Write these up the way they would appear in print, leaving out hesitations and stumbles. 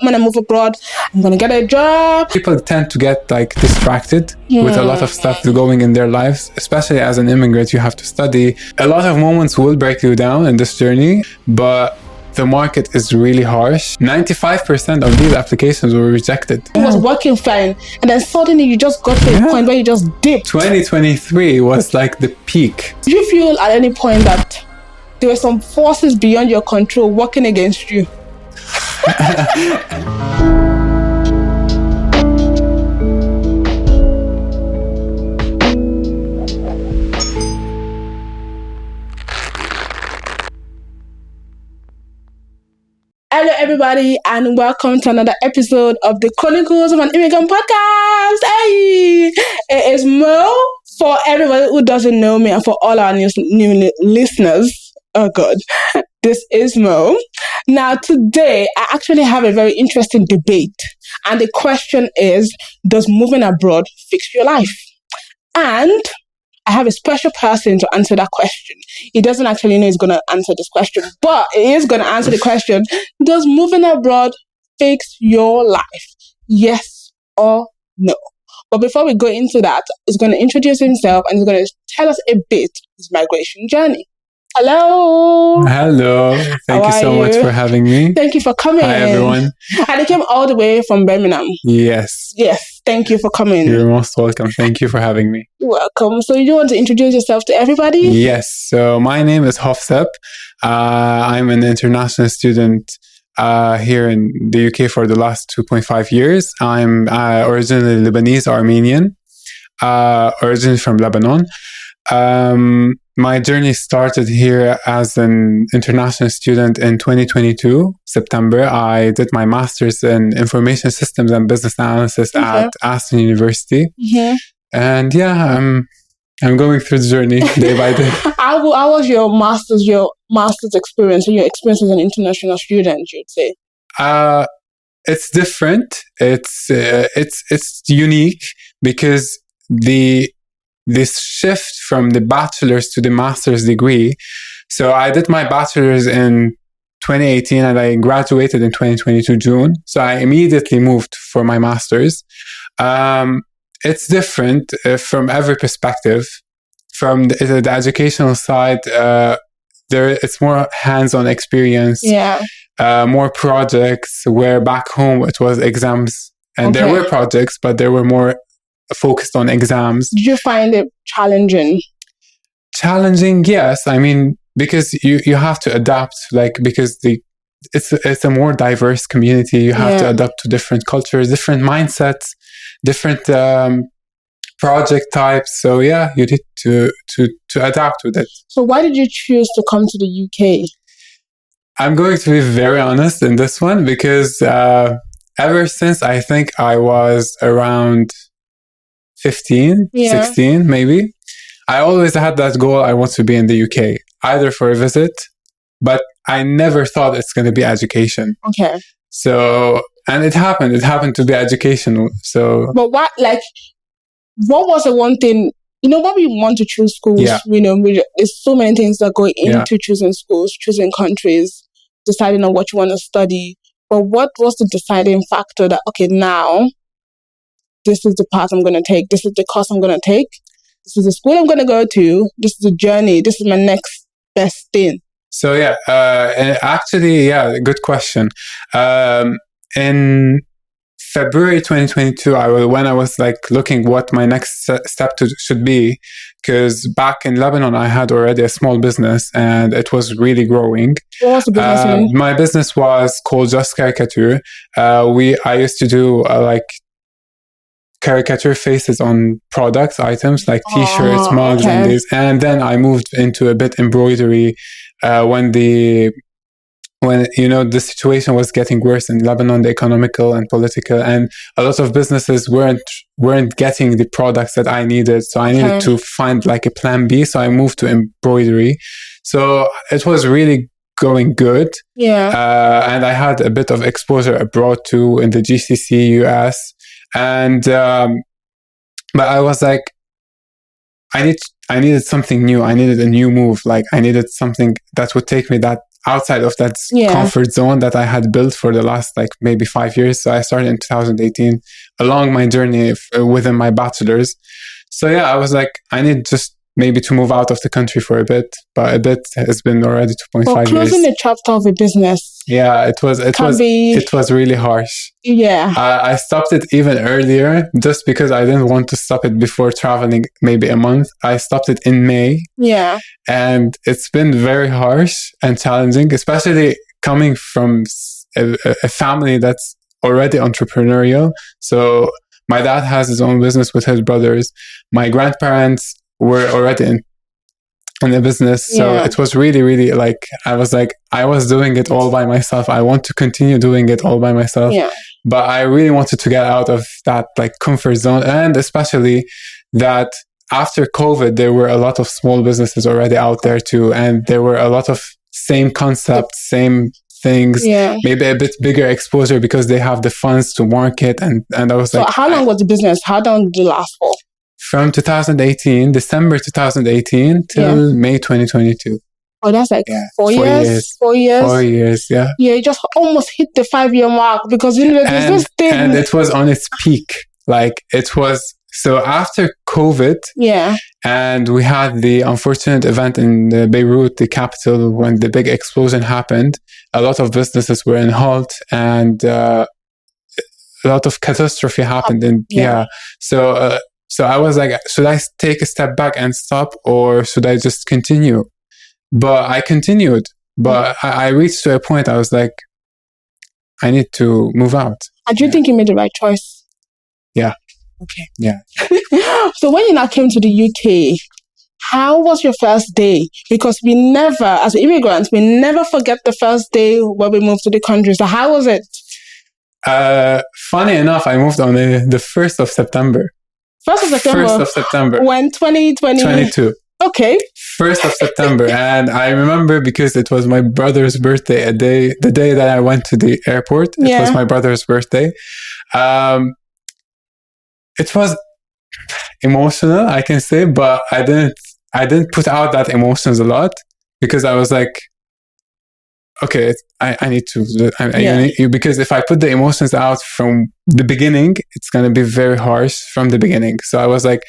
when I move abroad, I'm going to get a job. People tend to get like distracted with a lot of stuff going in their lives, especially as an immigrant. You have to study. A lot of moments will break you down in this journey, but the market is really harsh. 95% of these applications were rejected. It was working fine, and then suddenly you just got to a point where you just dipped. 2023 was like the peak. Did you feel at any point that there were some forces beyond your control working against you? Hello everybody, and welcome to another episode of the Chronicles of an Immigrant podcast. Hey, it is Mo. For everybody who doesn't know me and for all our new listeners, oh God, this is Mo. Now today, I actually have a very interesting debate, and the question is, does moving abroad fix your life? And I have a special person to answer that question. He doesn't actually know he's going to answer this question, but he is going to answer the question, does moving abroad fix your life? Yes or no? But before we go into that, he's going to introduce himself and he's going to tell us a bit of his migration journey. Hello. Hello. Thank you so much for having me. Thank you for coming. Hi, everyone. And he came all the way from Birmingham. Yes. Yes. Thank you for coming. You're most welcome. Thank you for having me. You're welcome. So you want to introduce yourself to everybody? Yes. So my name is Hovsep. I'm an international student here in the UK for the last 2.5 years. I'm originally Lebanese-Armenian, originally from Lebanon. My journey started here as an international student in 2022, September. I did my master's in information systems and business analysis at Aston University. And yeah, I'm going through the journey day by day. How was your master's experience and your experience as an international student, you'd say? It's different. It's unique because this shift from the bachelor's to the master's degree. So I did my bachelor's in 2018 and I graduated in 2022 June. So I immediately moved for my master's. It's different from every perspective. From the educational side, it's more hands-on experience, more projects, where back home it was exams. And there were projects, but there were more focused on exams. Did you find it challenging? Challenging, yes. I mean, because you have to adapt, because it's a more diverse community. You have to adapt to different cultures, different mindsets, different project types. So yeah, you need to adapt with it. So why did you choose to come to the UK? I'm going to be very honest in this one because ever since I think I was around 15, 16 maybe, I always had that goal. I want to be in the UK, either for a visit, but I never thought it's going to be education. Okay. So, and it happened to be education. So, but what was the one thing, when we want to choose schools, there's so many things that go into choosing schools, choosing countries, deciding on what you want to study. But what was the deciding factor that, okay, now this is the path I'm going to take. This is the course I'm going to take. This is the school I'm going to go to. This is the journey. This is my next best thing. So good question. In February 2022, when I was looking what my next step should be, because back in Lebanon, I had already a small business and it was really growing. What was the business? My business was called Just Caricature. I used to do caricature faces on products, items like t-shirts, mugs, and these. And then I moved into a bit embroidery when the situation was getting worse in Lebanon, the economical and political, and a lot of businesses weren't getting the products that I needed. So I needed to find a plan B. So I moved to embroidery. So it was really going good. And I had a bit of exposure abroad too, in the GCC, US. And, but I was like, I needed something new. I needed a new move. I needed something that would take me outside of that Yeah. comfort zone that I had built for the last like maybe 5 years. So I started in 2018 along my journey within my bachelor's. So yeah, I was like, I need just maybe to move out of the country for a bit, but a bit has been already 2.5 years. Closing the chapter of a business. Yeah, it was really harsh. Yeah. I stopped it even earlier just because I didn't want to stop it before traveling maybe a month. I stopped it in May. Yeah. And it's been very harsh and challenging, especially coming from a family that's already entrepreneurial. So my dad has his own business with his brothers. My grandparents were already in the business. So it was really, really like, I was doing it all by myself. I want to continue doing it all by myself. Yeah. But I really wanted to get out of that like comfort zone. And especially that after COVID, there were a lot of small businesses already out there too. And there were a lot of same concepts, same things, maybe a bit bigger exposure because they have the funds to market. And I was so how long was the business? How long did it last for? From 2018, December 2018 till May 2022. Oh, that's like 4 years? 4 years? 4 years, yeah. Yeah, you just almost hit the 5-year mark because you know there's this thing. And it was on its peak. Like it was, so after COVID, and we had the unfortunate event in Beirut, the capital, when the big explosion happened, a lot of businesses were in halt and a lot of catastrophe happened. So I was like, should I take a step back and stop or should I just continue? But I continued. But I reached to a point, I was like, I need to move out. And do you think you made the right choice? Yeah. Okay. Yeah. So when you now came to the UK, how was your first day? Because we never, as immigrants, we never forget the first day when we moved to the country. So how was it? Funny enough, I moved on the 1st of September. 1st of September? 1st of September. When? 2022? Okay. 1st of September. And I remember because it was my brother's birthday, the day that I went to the airport. It was my brother's birthday. It was emotional, I can say, but I didn't put out that emotions a lot because I was like, okay, I need to, because if I put the emotions out from the beginning, it's going to be very harsh from the beginning. So I was like,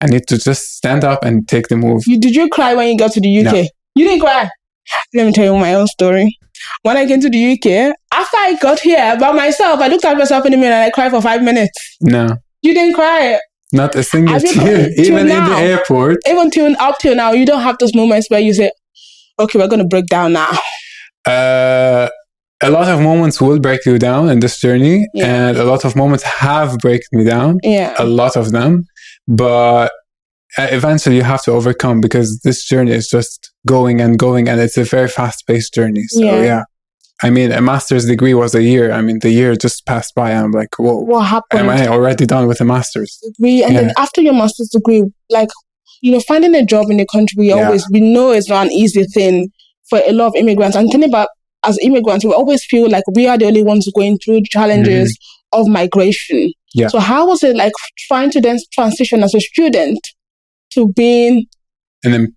I need to just stand up and take the move. Did you cry when you got to the UK? No. You didn't cry? Let me tell you my own story. When I came to the UK, after I got here by myself, I looked at myself in the mirror and I cried for 5 minutes. No. You didn't cry? Not a single tear, even in the airport. Even up till now, you don't have those moments where you say, okay, we're going to break down now. A lot of moments will break you down in this journey, and a lot of moments have broken me down. A lot of them, but eventually you have to overcome because this journey is just going and going, and it's a very fast-paced journey. So I mean, a master's degree was a year. I mean, the year just passed by, and I'm like, whoa, what happened? Am I already done with a master's degree? And then after your master's degree, like, you know, finding a job in the country, we know it's not an easy thing for a lot of immigrants. And thinking about, as immigrants, we always feel like we are the only ones going through challenges of migration. So how was it like trying to then transition as a student to being an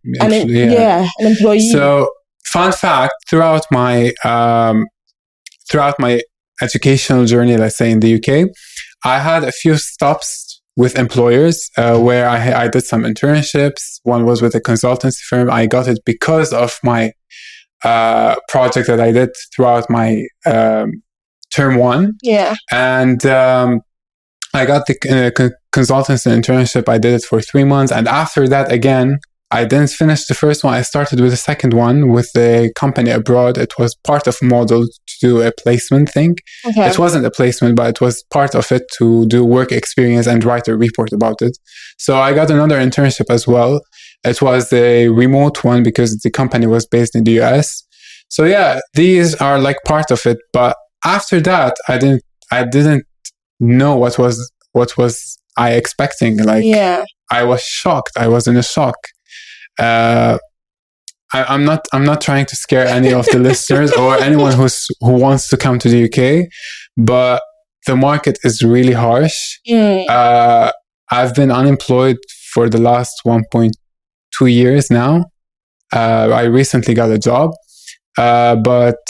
employee? So, fun fact, throughout my educational journey, let's say in the UK, I had a few stops with employers where I did some internships. One was with a consultancy firm. I got it because of my project that I did throughout my term one. And I got the consultancy internship. I did it for 3 months. And after that, again, I didn't finish the first one. I started with the second one with a company abroad. It was part of a model to do a placement thing. It wasn't a placement, but it was part of it to do work experience and write a report about it. So I got another internship as well. It was a remote one because the company was based in the US. So yeah, these are like part of it. But after that, I didn't know what was I expecting. Like I was shocked. I was in a shock. I'm not trying to scare any of the listeners or anyone who wants to come to the UK, but the market is really harsh. I've been unemployed for the last 1.2 years now. I recently got a job. but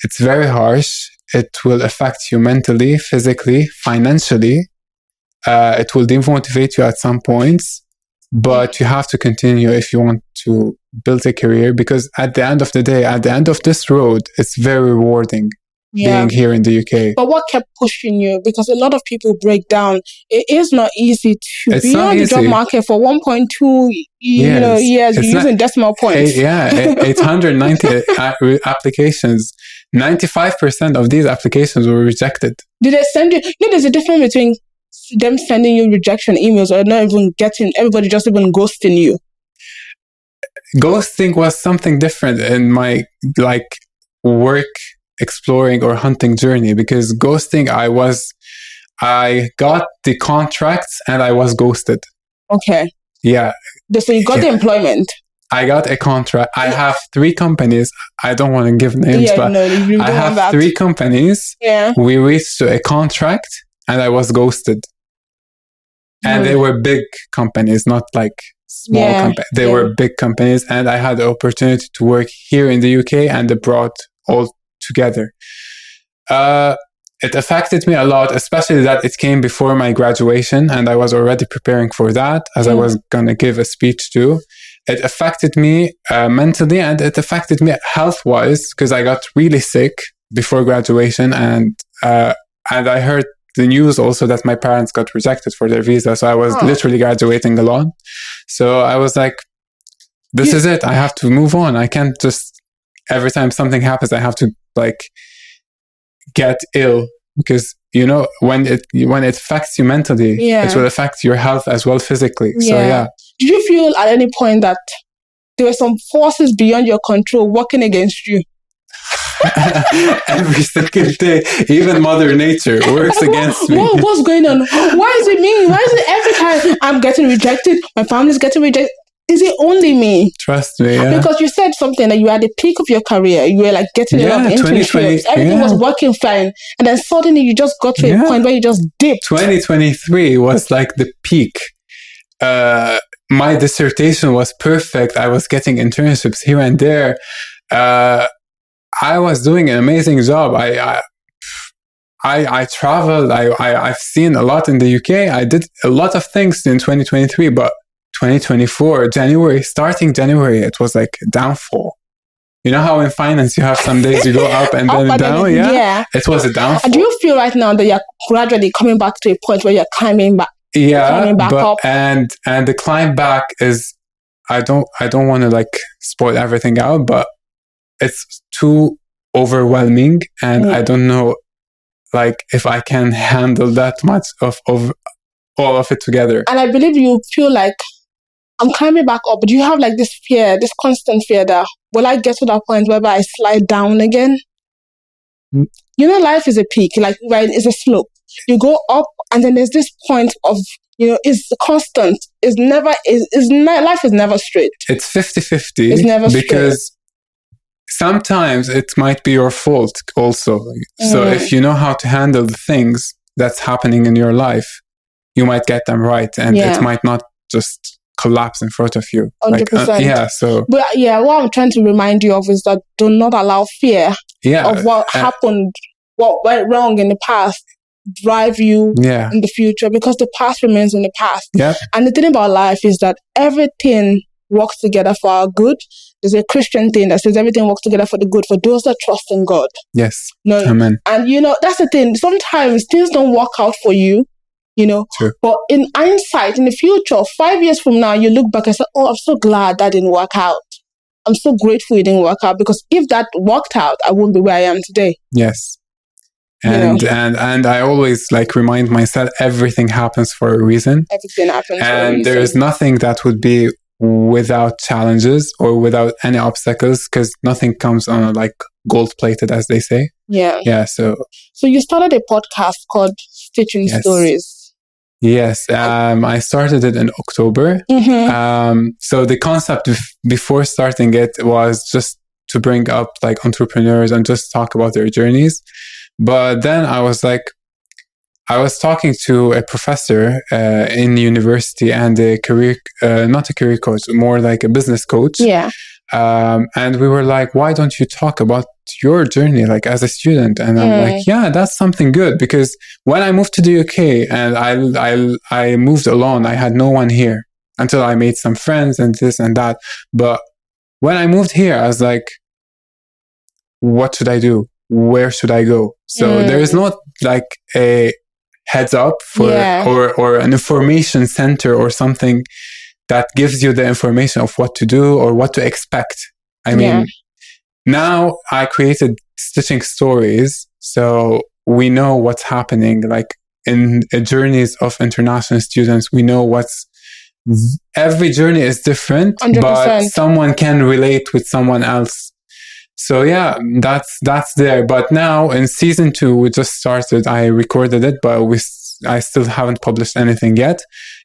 it's very harsh. It will affect you mentally, physically, financially. It will demotivate you at some points, but you have to continue if you want to build a career, because at the end of the day, at the end of this road, it's very rewarding being here in the UK. But what kept pushing you? Because a lot of people break down. It is not easy to be on the job market for 1.2 years using decimal points. 890 applications. 95% of these applications were rejected. Did they send you? There's a difference between them sending you rejection emails or not even getting, everybody just even ghosting you. Ghosting was something different in my work exploring or hunting journey, because ghosting, I got the contracts and I was ghosted. Okay. Yeah. So you got the employment. I got a contract. I have 3 companies. I don't want to give names, but I have 3 companies. Yeah. We reached to a contract and I was ghosted. And they were big companies, not like small companies. They were big companies, and I had the opportunity to work here in the UK and abroad all together. It affected me a lot, especially that it came before my graduation, and I was already preparing for that, as I was going to give a speech too. It affected me mentally, and it affected me health-wise, because I got really sick before graduation, and I heard the news also that my parents got rejected for their visa. So I was literally graduating alone. So I was like, this is it. I have to move on. I can't just, every time something happens, I have to get ill, because, when it affects you mentally, it will affect your health as well physically. So Did you feel at any point that there were some forces beyond your control working against you? Every single day, even Mother Nature works against me. What's going on? Why is it me? Why is it every time I'm getting rejected, my family's getting rejected? Is it only me? Trust me, Because you said something that you were at the peak of your career. You were getting a lot of internships. Everything was working fine. And then suddenly you just got to a point where you just dipped. 2023 was like the peak. My dissertation was perfect. I was getting internships here and there. I was doing an amazing job. I traveled. I've seen a lot in the UK. I did a lot of things in 2023, but 2024, starting January, it was like downfall. You know how in finance you have some days you go up and then down? Yeah. It was a downfall. And do you feel right now that you're gradually coming back to a point where you're climbing back? Climbing back up? And the climb back is, I don't want to spoil everything out, but it's too overwhelming, and I don't know if I can handle that much of all of it together. And I believe you feel like I'm climbing back up, but you have this fear, this constant fear that will I get to that point where I slide down again? Life is a peak, it's a slope. You go up, and then there's this point of it's constant. Life is never straight. It's 50-50. It's never straight. Because sometimes it might be your fault also. So if you know how to handle the things that's happening in your life, you might get them right, and it might not just collapse in front of you. 100%. But what I'm trying to remind you of is that do not allow fear of what happened, what went wrong in the past, drive you in the future, because the past remains in the past. And the thing about life is that everything works together for our good. There's a Christian thing that says everything works together for the good for those that trust in God. Yes. Amen. And that's the thing. Sometimes things don't work out for you, True. But in hindsight, in the future, 5 years from now, you look back and say, oh, I'm so glad that didn't work out. I'm so grateful it didn't work out, because if that worked out, I wouldn't be where I am today. Yes. And I always remind myself, everything happens for a reason. Everything happens for a reason. And there is nothing that would be without challenges or without any obstacles, because nothing comes on gold plated, as they say. So you started a podcast called Stitching Stories. Yes, I started it in October. So the concept before starting it was just to bring up entrepreneurs and just talk about their journeys. But then I was talking to a professor in university, and not a career coach, more like a business coach. And we were like, why don't you talk about your journey, like as a student? And I'm like, yeah, that's something good, because when I moved to the UK and I moved alone, I had no one here until I made some friends and this and that. But when I moved here, I was like, what should I do? Where should I go? So there is not like a heads up for or an information center or something that gives you the information of what to do or what to expect. I mean, now I created Stitching Stories, so we know what's happening. Like in journeys of international students, we know every journey is different, 100%. but someone can relate with someone else. So yeah, that's there. But now in season 2, we just started. I recorded it, but I still haven't published anything yet.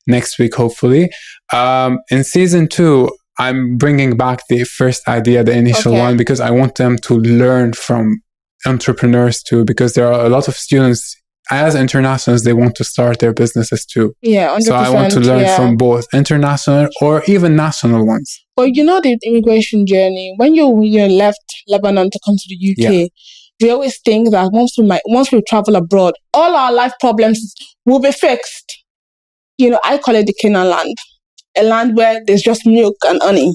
Next week, hopefully. In season 2, I'm bringing back the first idea, the initial one, because I want them to learn from entrepreneurs too, because there are a lot of students as internationals, they want to start their businesses too. Yeah, 100%. So I want to learn from both international or even national ones. But you know, the immigration journey, when you left Lebanon to come to the UK, we always think that once we travel abroad, all our life problems will be fixed. You know, I call it the Canaan land, a land where there's just milk and honey.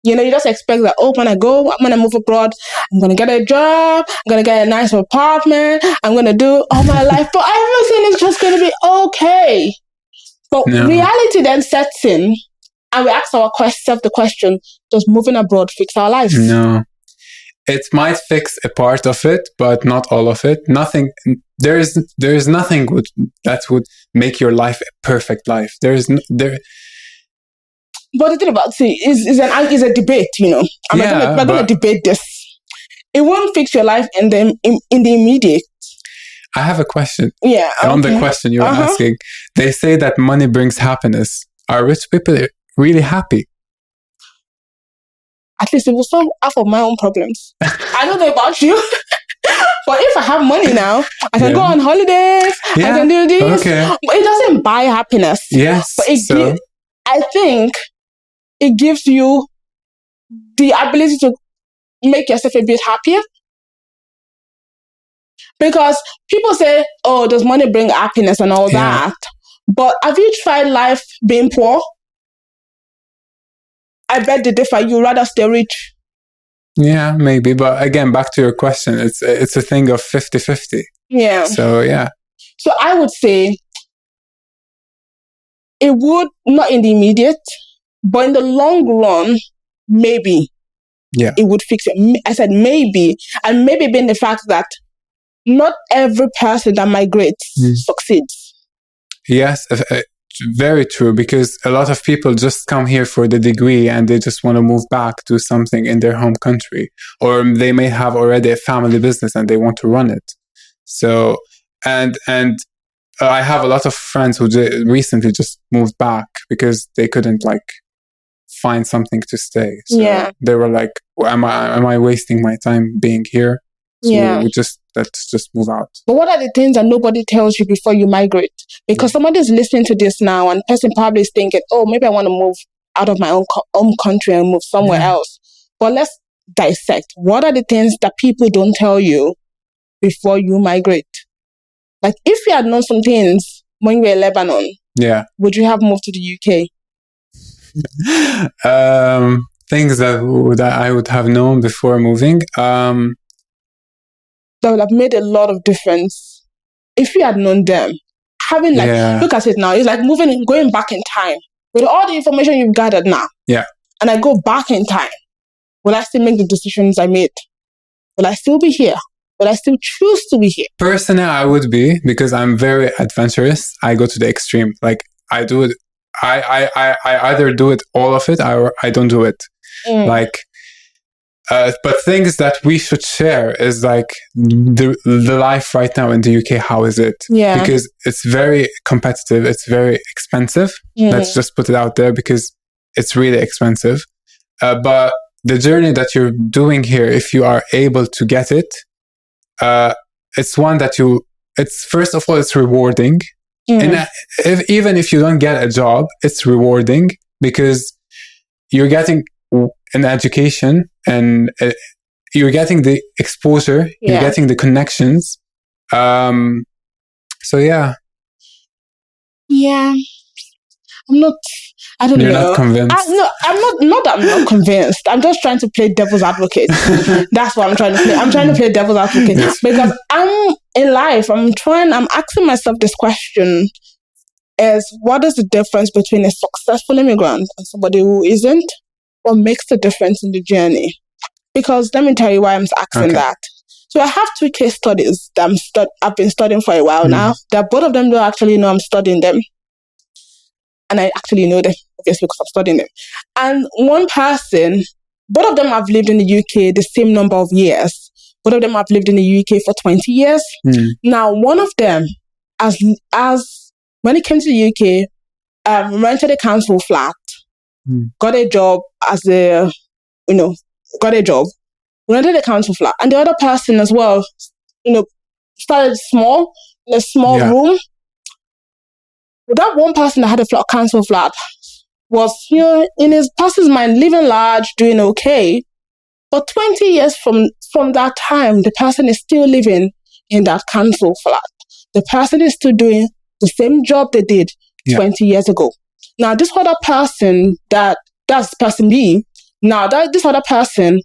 You know, you just expect that, oh, when I'm going to move abroad, I'm going to get a job, I'm going to get a nice apartment, I'm going to do all my life, but everything is just going to be okay. But reality then sets in, and we ask ourselves the question, does moving abroad fix our lives? No. It might fix a part of it, but not all of it. Nothing. There is nothing that would make your life a perfect life. But the thing about is a debate, you know. We're going to debate this. It won't fix your life in the immediate. I have a question. Yeah. Okay. On the question you were asking, they say that money brings happiness. Are rich people really happy? At least it will solve half of my own problems. I don't know about you. But if I have money now, I can go on holidays, I can do this. Okay. But it doesn't buy happiness. Yes. But I think it gives you the ability to make yourself a bit happier. Because people say, oh, does money bring happiness and all that? But have you tried life being poor? I bet the difference. You'd rather stay rich. Yeah, maybe. But again, back to your question, it's a thing of 50-50. Yeah. So, yeah. So I would say it would, not in the immediate, but in the long run, maybe it would fix it. I said maybe. And maybe being the fact that not every person that migrates succeeds. Yes, very true, because a lot of people just come here for the degree and they just want to move back to something in their home country, or they may have already a family business and they want to run it. So, and I have a lot of friends who recently just moved back because they couldn't find something to stay. So they were like, am I wasting my time being here? So let's just move out. But what are the things that nobody tells you before you migrate? Because somebody's listening to this now and the person probably is thinking, oh, maybe I want to move out of my own country and move somewhere else. But let's dissect. What are the things that people don't tell you before you migrate? Like, if you had known some things when you were in Lebanon, would you have moved to the UK? Things that I would have known before moving. That would have made a lot of difference if you had known them. Having look at it now, it's like going back in time with all the information you've gathered now. Yeah. And I go back in time. Will I still make the decisions I made? Will I still be here? Will I still choose to be here? Personally, I would be, because I'm very adventurous. I go to the extreme. Like, I do it. I either do it all of it or I don't do it. But things that we should share is like the life right now in the UK. How is it? Yeah. Because it's very competitive. It's very expensive. Let's just put it out there, because it's really expensive. But the journey that you're doing here, if you are able to get it, it's one that first of all, it's rewarding. And even if you don't get a job, it's rewarding because you're getting in education, and you're getting the exposure, you're getting the connections. So yeah. Yeah. I don't know. You're not convinced? No, not that I'm not convinced. I'm just trying to play devil's advocate. That's what I'm trying to play. I'm trying to play devil's advocate because in life, I'm asking myself this question is, what is the difference between a successful immigrant and somebody who isn't? What makes the difference in the journey? Because let me tell you why I'm asking that. So I have 2 case studies that I've been studying for a while now. That both of them don't actually know I'm studying them. And I actually know them, obviously, because I'm studying them. And one person, both of them have lived in the UK the same number of years. Both of them have lived in the UK for 20 years. Now, one of them, as when he came to the UK, rented a council flat, got a job rented a council flat. And the other person as well, started small, in a small room. That one person that had a council flat was, in his person's mind, living large, doing okay. But 20 years from that time, the person is still living in that council flat. The person is still doing the same job they did 20 years ago. Now, this other person, that's person B, this other person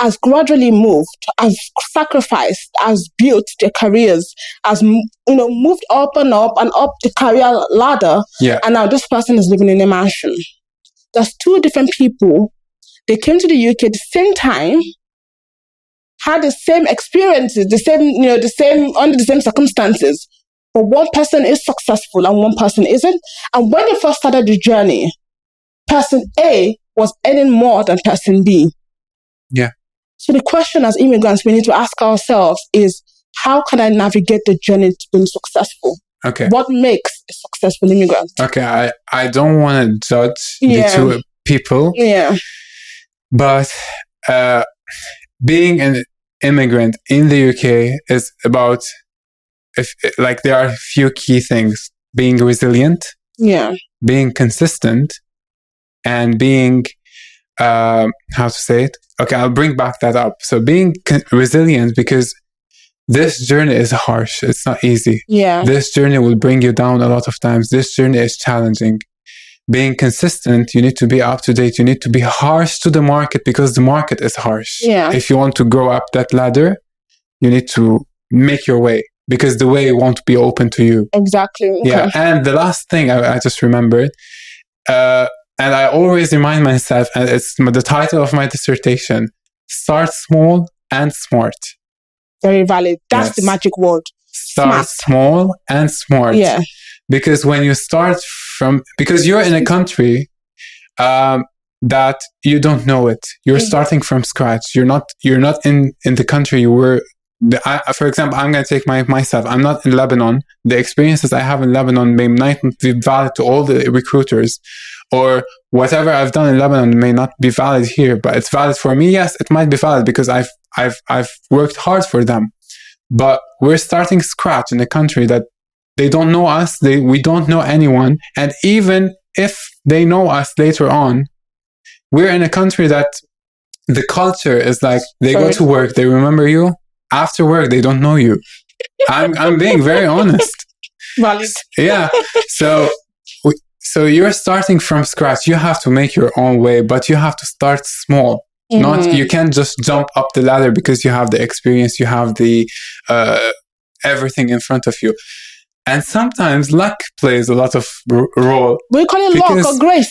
has gradually moved, has sacrificed, has built their careers, has moved up and up the career ladder. And now this person is living in a mansion. There's 2 different people. They came to the UK at the same time, had the same experiences, under the same circumstances. But one person is successful and one person isn't. And when they first started the journey, person A was earning more than person B. So the question as immigrants we need to ask ourselves is, how can I navigate the journey to being successful? What makes a successful immigrant? I don't want to judge the 2 people. But being an immigrant in the UK is about, there are a few key things: being resilient, being consistent, and being how to say it. I'll bring back that up. So being resilient, because this journey is harsh. It's not easy. This journey will bring you down a lot of times. This journey is challenging. Being consistent, you need to be up to date. You need to be harsh to the market, because the market is harsh. If you want to go up that ladder, you need to make your way, because the way won't be open to you. Exactly. And the last thing I just remembered, and I always remind myself, and it's the title of my dissertation: start small and smart. Very valid. That's the magic word. Start small and smart. Because when you start because you're in a country that you don't know it. You're starting from scratch. You're not in the country you were. For example, I'm going to take myself. I'm not in Lebanon. The experiences I have in Lebanon may not be valid to all the recruiters, or whatever I've done in Lebanon may not be valid here, but it's valid for me. Yes, it might be valid because I've worked hard for them. But we're starting scratch in a country that they don't know us. We don't know anyone. And even if they know us later on, we're in a country that the culture is like, they go to work, they remember you. After work, they don't know you. I'm being very honest. Valid. So you're starting from scratch. You have to make your own way, but you have to start small. You can't just jump up the ladder because you have the experience, you have the everything in front of you. And sometimes luck plays a lot of role. We call it luck or grace.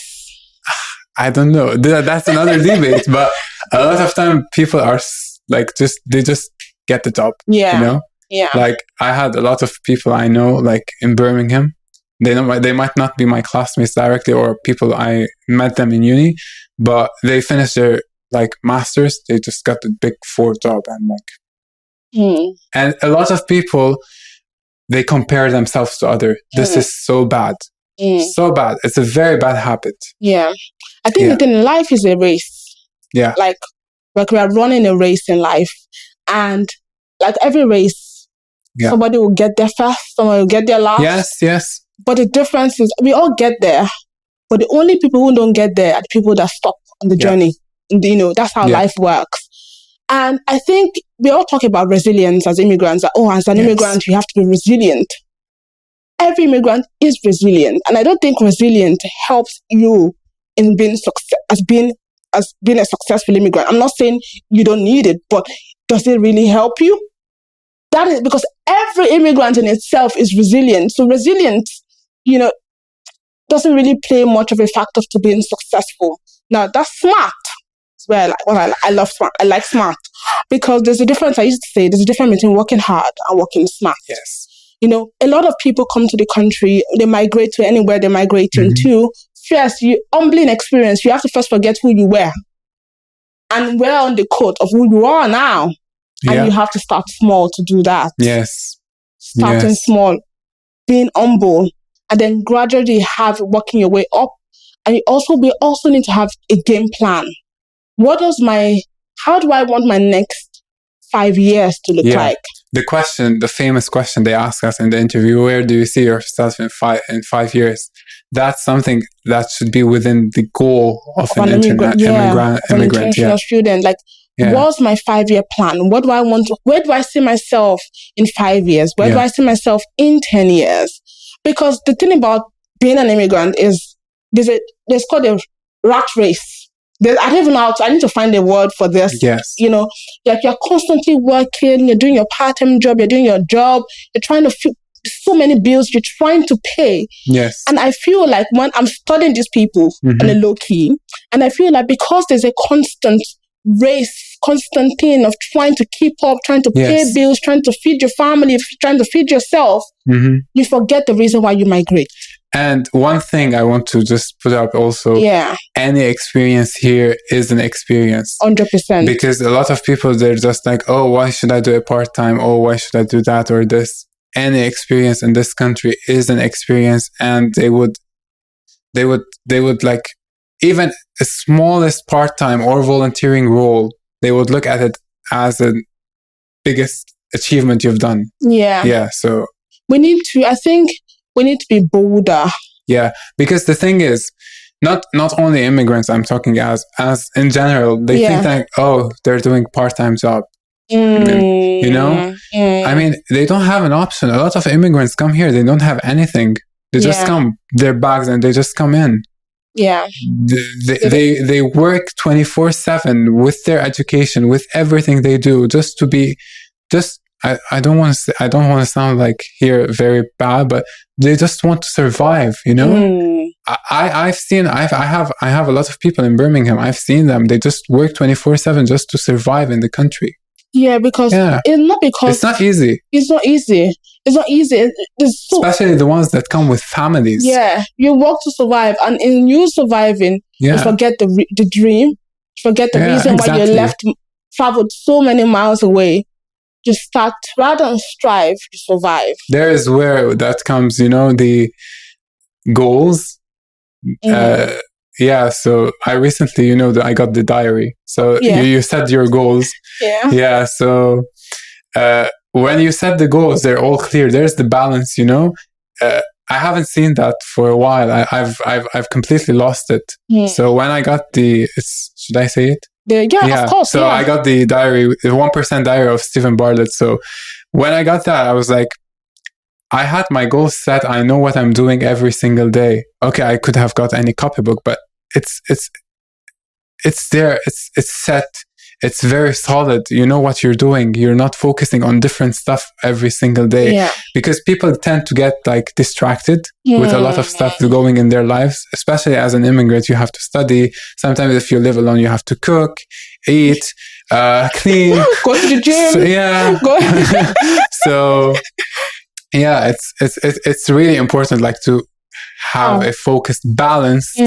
I don't know. That's another debate. But a lot of time people are like, they just get the job. Like I had a lot of people I know, like in Birmingham. They might not be my classmates directly or people I met them in uni, but they finished their masters. They just got the big 4 job and and a lot of people, they compare themselves to others. This is so bad. So bad. It's a very bad habit. I think that life is a race. Like we are running a race in life, and like every race, somebody will get there first, somebody will get there last. But the difference is we all get there, but the only people who don't get there are the people that stop. on the journey. That's how life works. And I think we all talk about resilience as immigrants. That, as an immigrant, you have to be resilient. Every immigrant is resilient. And I don't think resilience helps you in being being a successful immigrant. I'm not saying you don't need it, but does it really help you? That is because every immigrant in itself is resilient. So resilience, doesn't really play much of a factor to being successful. Now, that's smart. Well, I love smart. I like smart because there's a difference. I used to say there's a difference between working hard and working smart. Yes. A lot of people come to the country, they migrate to anywhere they migrate into. First, humbling experience. You have to first forget who you were and wear on the coat of who you are now. And you have to start small to do that. Yes. Starting small, being humble, and then gradually working your way up. And we also need to have a game plan. How do I want my next 5 years to look like? The famous question they ask us in the interview, where do you see yourself in 5 years? That's something that should be within the goal of an immigrant. An international student. What's my 5-year plan? What do I want? Where do I see myself in 5 years? Where do I see myself in 10 years? Because the thing about being an immigrant is there's called a rat race. I don't even know I need to find a word for this. Yes. You're constantly working, you're doing your part-time job, you're doing your job, you're trying to so many bills you're trying to pay. Yes. And I feel like when I'm studying these people on a low key, and I feel like because there's a constant thing of trying to keep up, trying to pay bills, trying to feed your family, trying to feed yourself, you forget the reason why you migrate. And one thing I want to just put up also, any experience here is an experience. 100%. Because a lot of people, they're just like, why should I do a part-time? Why should I do that or this? Any experience in this country is an experience, and they would like, even a smallest part-time or volunteering role, they would look at it as the biggest achievement you've done. Yeah. So we need to be bolder. Yeah, because the thing is, not only immigrants I'm talking as in general, they think like, they're doing part-time job. I mean, they don't have an option. A lot of immigrants come here, they don't have anything. They just come, their bags, and they just come in. Yeah. They work 24/7 with their education, with everything they do, just to be I don't want to sound like here very bad, but they just want to survive, I've seen I have a lot of people in Birmingham. I've seen them. They just work 24/7 just to survive in the country. Yeah, because it's not easy. It's not easy. Especially the ones that come with families. Yeah, you work to survive, and in you surviving, you forget the dream, forget the reason why you traveled so many miles away. You start rather than strive, you survive. There is where that comes, the goals. So I recently, I got the diary. So you set your goals. Yeah. So when you set the goals, they're all clear. There's the balance, I haven't seen that for a while. I've completely lost it. So when I got should I say it? Of course. So I got the diary, the 1% diary of Stephen Bartlett. So when I got that, I was like, I had my goals set. I know what I'm doing every single day. Okay, I could have got any copybook, but it's there. It's set. It's very solid. You know what you're doing. You're not focusing on different stuff every single day, because people tend to get like distracted with a lot of stuff going in their lives. Especially as an immigrant, you have to study. Sometimes if you live alone, you have to cook, eat, clean, go to the gym. So it's really important, like, to have a focused, balanced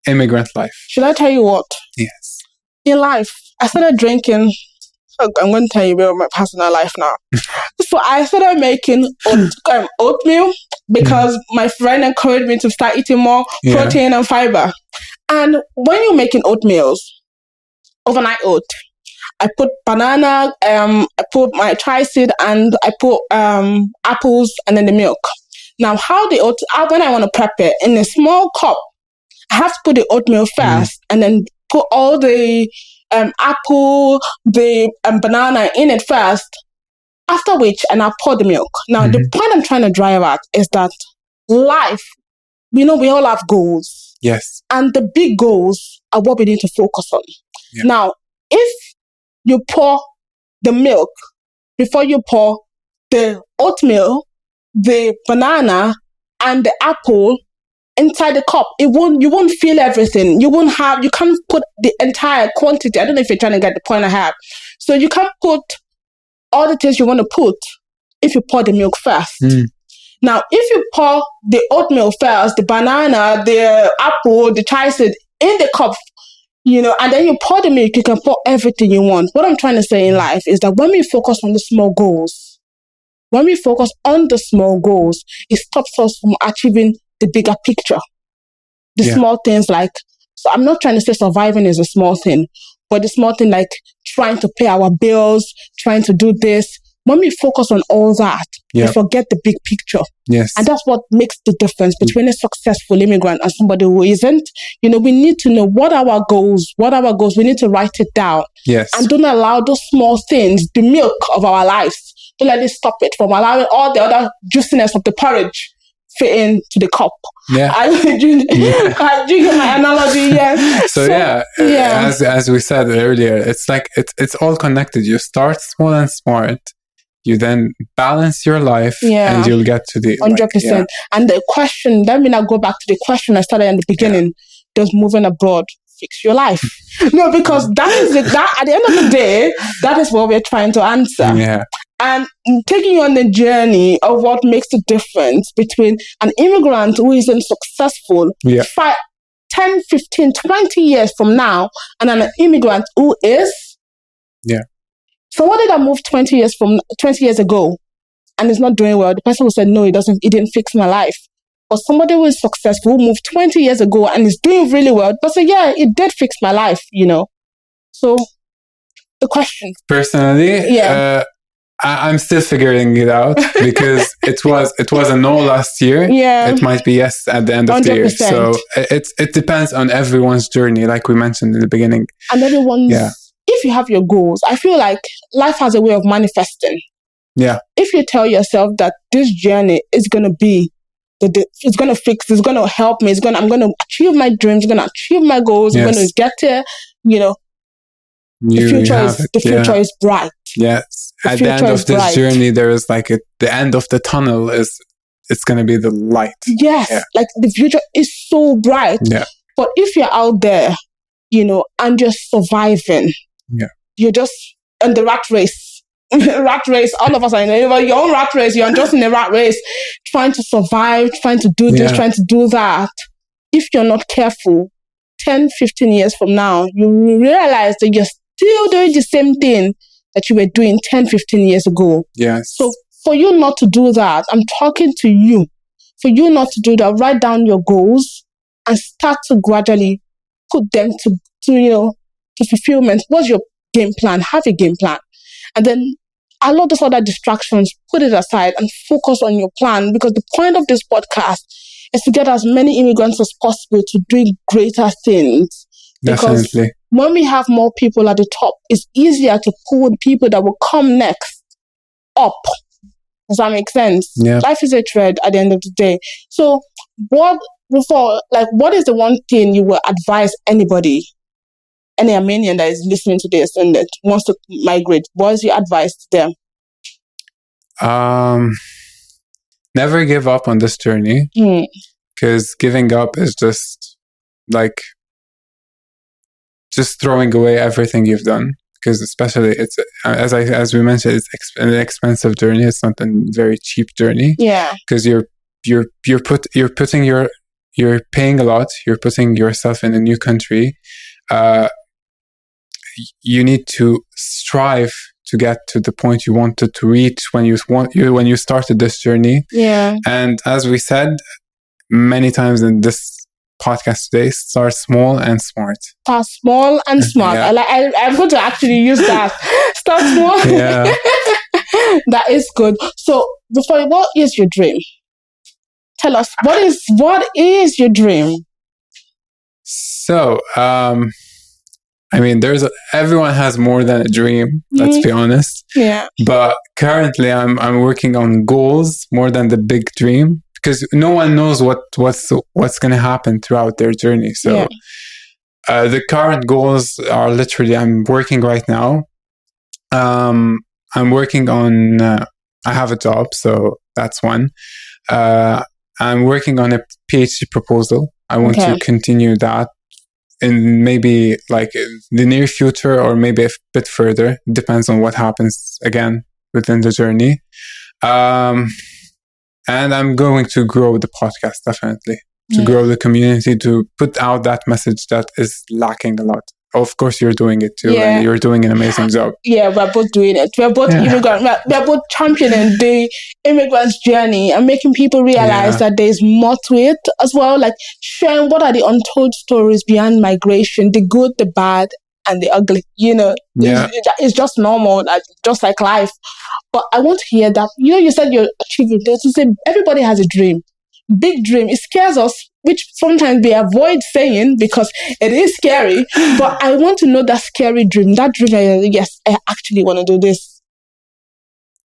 immigrant life. Should I tell you what? Yes. In life, I started drinking. I'm going to tell you about my personal life now. So I started making oatmeal because my friend encouraged me to start eating more protein and fiber. And when you're making oatmeals, overnight oat, I put banana, I put my tri-seed, and I put apples, and then the milk. Now, when I want to prep it, in a small cup, I have to put the oatmeal first and then put all the apple, the banana in it first. After which, and I pour the milk. Now, the point I'm trying to drive at is that life, we all have goals. Yes. And the big goals are what we need to focus on. Yeah. Now, if you pour the milk before you pour the oatmeal, the banana, and the apple inside the cup, you won't feel everything. You can't put the entire quantity. I don't know if you're trying to get the point I have. So you can't put all the things you want to put if you pour the milk first. Now, if you pour the oatmeal first, the banana, the apple, the chia seed in the cup, and then you pour the milk, you can pour everything you want. What I'm trying to say in life is that when we focus on the small goals, it stops us from achieving the bigger picture. The small things so I'm not trying to say surviving is a small thing, but the small thing like trying to pay our bills, trying to do this. When we focus on all that, we forget the big picture. Yes. And that's what makes the difference between a successful immigrant and somebody who isn't. We need to know what are our goals. We need to write it down. Yes. And don't allow those small things, the milk of our lives, don't let it stop it from allowing all the other juiciness of the porridge fit into the cup. Yeah. I drink my analogy, yes. So as we said earlier, it's like it's all connected. You start small and smart. You then balance your life and you'll get to the 100%. And the question, let me now go back to the question I started in the beginning. Does moving abroad fix your life? No, because that at the end of the day, that is what we're trying to answer. Yeah. And taking you on the journey of what makes the difference between an immigrant who isn't successful 5, 10, 15, 20 years from now and an immigrant who is. Yeah. So what did I move 20 years ago and is not doing well? The person who said, no, it didn't fix my life. Or somebody who is successful, who moved 20 years ago and is doing really well, but say, yeah, it did fix my life, So the question. Personally, I'm still figuring it out because it was a no last year. Yeah. It might be yes at the end of 100%. The year. So it depends on everyone's journey, like we mentioned in the beginning. And if you have your goals, I feel like life has a way of manifesting. Yeah. If you tell yourself that this journey is going to be, it's going to fix, it's going to help me, I'm going to achieve my dreams, I'm going to achieve my goals, I'm going to get there, the future is bright. Yes. At the end of this journey, there is the end of the tunnel it's going to be the light. Yes. Yeah. Like the future is so bright. Yeah. But if you're out there, and you're surviving, you're just in the rat race, all of us are in your own rat race, you're just in a rat race, trying to survive, trying to do this, trying to do that. If you're not careful, 10, 15 years from now, you realize that you're still doing the same thing that you were doing 10, 15 years ago. Yes. So for you not to do that, I'm talking to you. For you not to do that, write down your goals and start to gradually put them to fulfillment. What's your game plan? Have a game plan. And then allow those other distractions, put it aside and focus on your plan, because the point of this podcast is to get as many immigrants as possible to do greater things. Because definitely. When we have more people at the top, it's easier to pull the people that will come next up. Does that make sense? Yeah. Life is a thread at the end of the day. So what is the one thing you will advise anybody, any Armenian that is listening to this and that wants to migrate? What is your advice to them? Never give up on this journey, because giving up is just throwing away everything you've done. Because especially it's as we mentioned, it's an expensive journey. It's not a very cheap journey. Yeah. Because you're paying a lot. You're putting yourself in a new country. You need to strive to get to the point you wanted to reach when you started this journey. Yeah. And as we said many times in this podcast today, start small and smart. Start small and smart. Yeah. I'm going to actually use that. Start small. Yeah. That is good. So before, what is your dream? Tell us, what is your dream? So, I mean, everyone has more than a dream. Let's be honest. Yeah. But currently, I'm working on goals more than the big dream, because no one knows what's going to happen throughout their journey. So, the current goals are literally, I'm working right now. I'm working on. I have a job, so that's one. I'm working on a PhD proposal. I want to continue that in maybe like the near future, or maybe a bit further. Depends on what happens again within the journey. And I'm going to grow the podcast, definitely, to grow the community, to put out that message that is lacking a lot. Of course, you're doing it too, and you're doing an amazing job. Yeah, we're both doing it. We're both immigrant. We're both championing the immigrant's journey and making people realize that there's more to it as well. Like sharing what are the untold stories behind migration, the good, the bad, and the ugly. You know, it's just normal, just like life. But I want to hear that. You know, you said you're achieving this. To say everybody has a dream, big dream. It scares us, which sometimes we avoid saying because it is scary. But I want to know that scary dream. That dream, yes, I actually want to do this.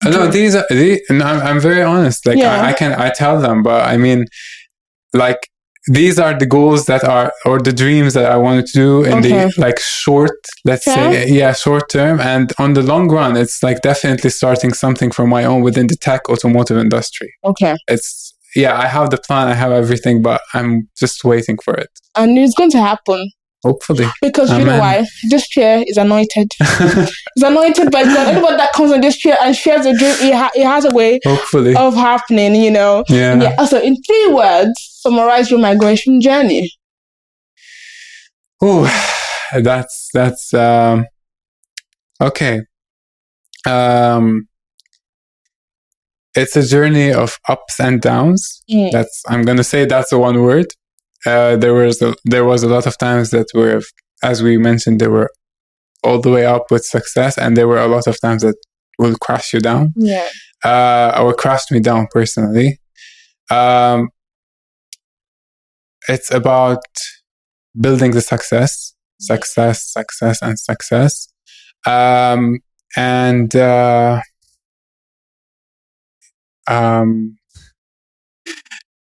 No, these and I'm very honest. Like I tell them, but I mean, like these are the goals that are, or the dreams that I wanted to do in the like short, let's say, short term. And on the long run, it's like definitely starting something for my own within the tech automotive industry. It's, I have the plan, I have everything, but I'm just waiting for it. And it's going to happen. Hopefully. Because you know why? This chair is anointed. It's anointed by God. Anybody that comes on this chair and shares a dream, it has a way of happening, you know. Yeah. So in 3 words, summarize your migration journey. Oh, that's okay. It's a journey of ups and downs. I'm gonna say that's the one word. There was a lot of times that were, as we mentioned, they were all the way up with success, and there were a lot of times that will crash you down. Or crashed me down personally. It's about building the success, and success.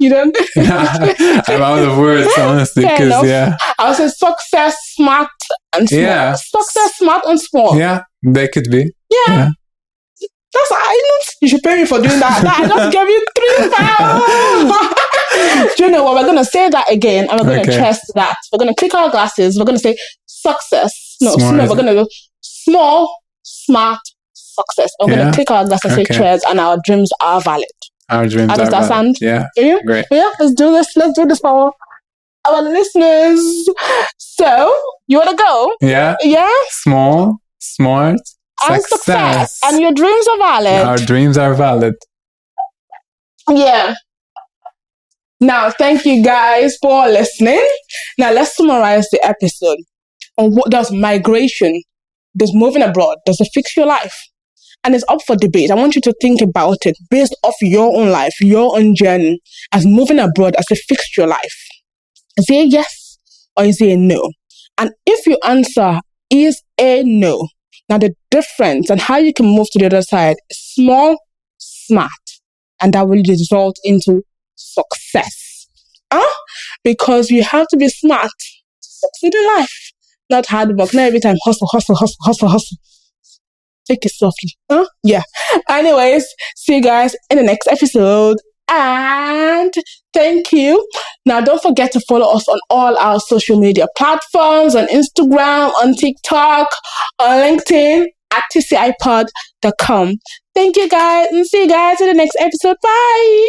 You don't? I'm out of words, honestly, because I would say success, smart, and small. Success, smart, and small. Yeah, they could be. Yeah. That's you should pay me for doing that. I just gave you £3. Do you know what? We're gonna say that again, and we're gonna test that. We're gonna click our glasses. We're gonna say success. We're gonna go small, smart, success. We're gonna click our glasses and say cheers, and our dreams are valid. Our dreams How does that sound? Yeah. Great. Yeah, let's do this. Let's do this for our listeners. So, you want to go? Yeah. Yeah? Small, smart, and success. And your dreams are valid. Our dreams are valid. Yeah. Now, thank you guys for listening. Now, let's summarize the episode. On what does migration, does moving abroad, does it fix your life? And it's up for debate. I want you to think about it based off your own life, your own journey, as moving abroad, as it fixed your life. Is it a yes or is it a no? And if your answer is a no, now the difference and how you can move to the other side is small, smart, and that will result into success. Because you have to be smart to succeed in life, not hard work. Not every time hustle. Take it softly. Yeah. Anyways, see you guys in the next episode. And thank you. Now, don't forget to follow us on all our social media platforms, on Instagram, on TikTok, on LinkedIn, at tcipod.com. Thank you guys, and see you guys in the next episode. Bye.